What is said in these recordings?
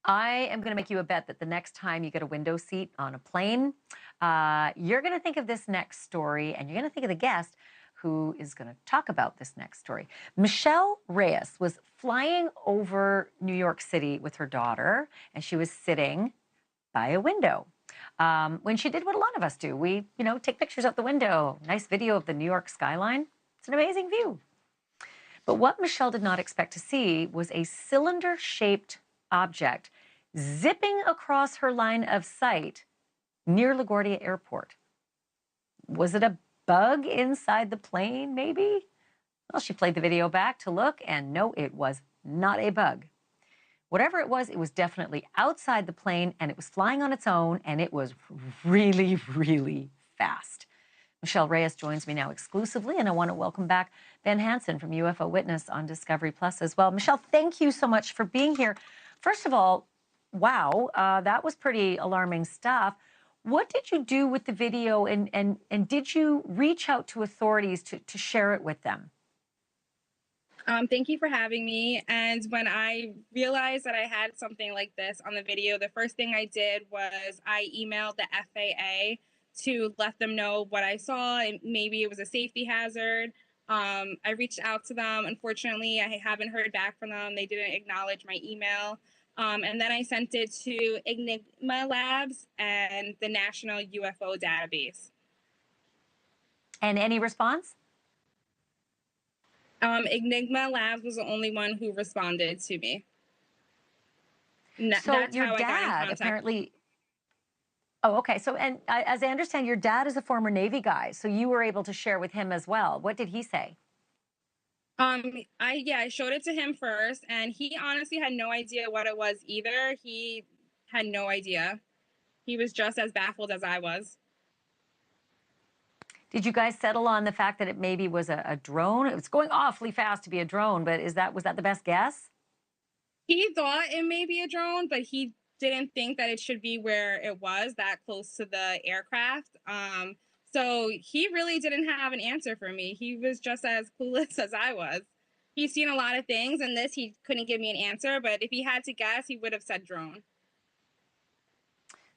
I am going to make you a bet that the next time you get a window seat on a plane, you're going to think of this next story and you're going to think of the guest who is going to talk about this next story. Michelle Reyes was flying over New York City with her daughter, and she was sitting by a window. When she did what a lot of us do, we, take pictures out the window, nice video of the New York skyline. It's an amazing view. But what Michelle did not expect to see was a cylinder-shaped object zipping across her line of sight near LaGuardia Airport. Was it a bug inside the plane, maybe? Well, she played the video back to look, and no, it was not a bug. Whatever it was definitely outside the plane, and it was flying on its own, and it was really, really fast. Michelle Reyes joins me now exclusively, and I want to welcome back Ben Hansen from UFO Witness on Discovery Plus as well. Michelle, thank you so much for being here. First of all, wow, that was pretty alarming stuff. What did you do with the video, and did you reach out to authorities to share it with them? Thank you for having me. And when I realized that I had something like this on the video, the first thing I did was I emailed the FAA to let them know what I saw, and maybe it was a safety hazard. I reached out to them. Unfortunately, I haven't heard back from them. They didn't acknowledge my email. And then I sent it to Enigma Labs and the National UFO Database. And any response? Enigma Labs was the only one who responded to me. So That's your how I got in dad contact. apparently. Oh, okay. So, and as I understand, your dad is a former Navy guy, so you were able to share with him as well. What did he say? I showed it to him first, and he honestly had no idea what it was either. He had no idea. He was just as baffled as I was. Did you guys settle on the fact that it maybe was a drone? It was going awfully fast to be a drone, but was that the best guess? He thought it may be a drone, but he didn't think that it should be where it was, that close to the aircraft. So he really didn't have an answer for me. He was just as clueless as I was. He's seen a lot of things, and this he couldn't give me an answer. But if he had to guess, he would have said drone.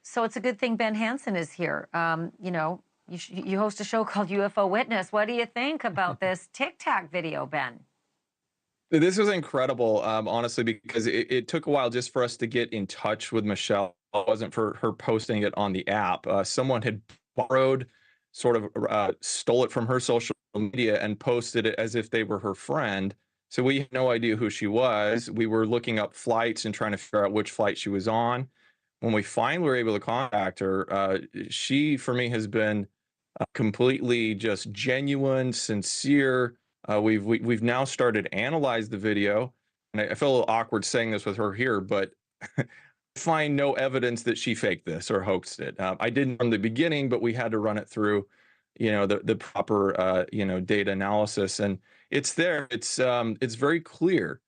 So it's a good thing Ben Hansen is here. You host a show called UFO Witness. What do you think about this Tic Tac video, Ben? This was incredible, honestly, because it took a while just for us to get in touch with Michelle. It wasn't for her posting it on the app. Someone had borrowed, sort of stole it from her social media and posted it as if they were her friend. So we had no idea who she was. We were looking up flights and trying to figure out which flight she was on. When we finally were able to contact her, she, for me, has been completely just genuine, sincere. We've now started to analyze the video, and I feel a little awkward saying this with her here, but find no evidence that she faked this or hoaxed it. I didn't from the beginning, but we had to run it through, the proper data analysis, and it's there. It's very clear,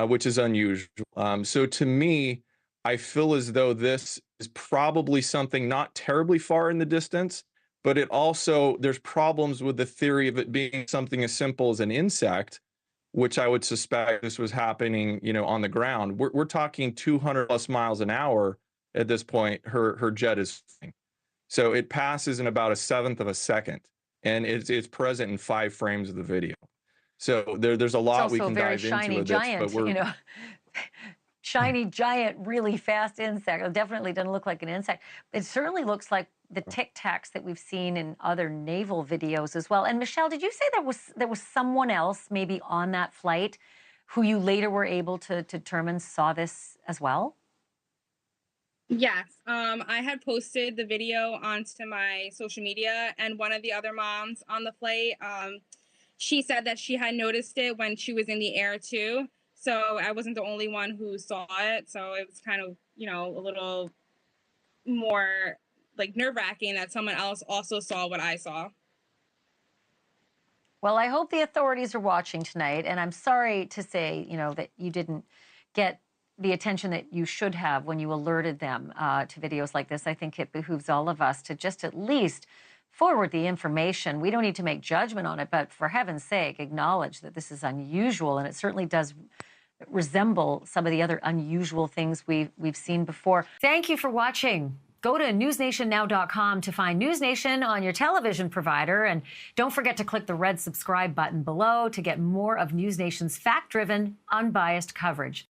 which is unusual. So to me, I feel as though this is probably something not terribly far in the distance, but there's problems with the theory of it being something as simple as an insect, which I would suspect this was happening, on the ground. We're talking 200 plus miles an hour at this point. Her jet is flying. So it passes in about a seventh of a second, and it's present in 5 frames of the video. So there's a lot we can dive into with this, but we're shiny, giant, really fast insect. It definitely doesn't look like an insect. It certainly looks like the Tic Tacs that we've seen in other naval videos as well. And Michelle, did you say there was someone else maybe on that flight who you later were able to determine saw this as well? Yes, I had posted the video onto my social media, and one of the other moms on the flight, she said that she had noticed it when she was in the air too. So I wasn't the only one who saw it. So it was kind of, a little more like nerve-wracking that someone else also saw what I saw. Well, I hope the authorities are watching tonight, and I'm sorry to say, that you didn't get the attention that you should have when you alerted them to videos like this. I think it behooves all of us to just at least forward the information. We don't need to make judgment on it, but for heaven's sake, acknowledge that this is unusual, and it certainly does resemble some of the other unusual things we've seen before. Thank you for watching. Go to newsnationnow.com to find News Nation on your television provider. And don't forget to click the red subscribe button below to get more of News Nation's fact-driven, unbiased coverage.